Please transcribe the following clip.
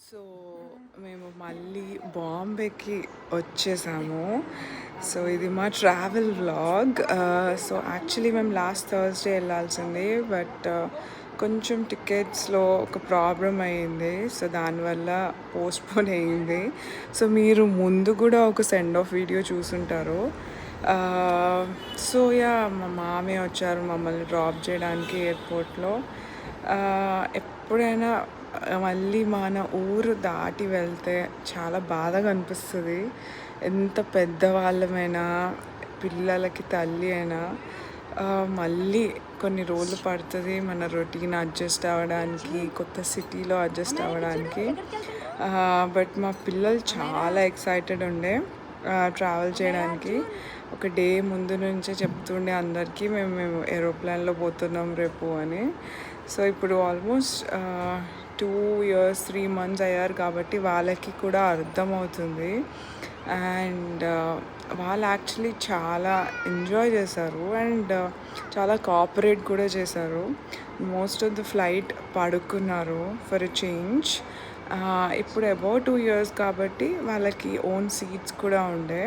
So మేము మళ్ళీ బాంబేకి వచ్చేసాము. సో ఇది మా ట్రావెల్ వ్లాగ్. సో యాక్చువల్లీ మేము లాస్ట్ థర్స్డే వెళ్ళాల్సింది, బట్ కొంచెం టికెట్స్లో ఒక ప్రాబ్లం అయ్యింది. సో దానివల్ల పోస్ట్పోన్ అయ్యింది. సో మీరు ముందు కూడా ఒక సెండ్ ఆఫ్ వీడియో చూసుంటారు. సో యా, మా మామయ్య వచ్చారు మమ్మల్ని డ్రాప్ చేయడానికి ఎయిర్పోర్ట్లో. ఎప్పుడైనా మళ్ళీ మన ఊరు దాటి వెళ్తే చాలా బాధగా అనిపిస్తుంది. ఎంత పెద్దవాళ్ళమైనా, పిల్లలకి తల్లి అయినా మళ్ళీ కొన్ని రోజులు పడుతుంది మన రొటీన్ అడ్జస్ట్ అవ్వడానికి, కొత్త సిటీలో అడ్జస్ట్ అవ్వడానికి. బట్ మా పిల్లలు చాలా ఎక్సైటెడ్ ఉండే ట్రావెల్ చేయడానికి. ఒక డే ముందు నుంచే చెప్తుండే అందరికీ మేము ఏరోప్లేన్లో పోతున్నాం రేపు అని. సో ఇప్పుడు ఆల్మోస్ట్ 2 years 3 months అయ్యారు కాబట్టి వాళ్ళకి కూడా అర్థమవుతుంది. అండ్ వాళ్ళు యాక్చువల్లీ చాలా ఎంజాయ్ చేశారు అండ్ చాలా కోఆపరేట్ కూడా చేశారు. మోస్ట్ ఆఫ్ ద ఫ్లైట్ పడుకున్నారు ఫర్ ఎ చేంజ్. ఇప్పుడు అబౌట్ 2 years కాబట్టి వాళ్ళకి ఓన్ సీట్స్ కూడా ఉండే.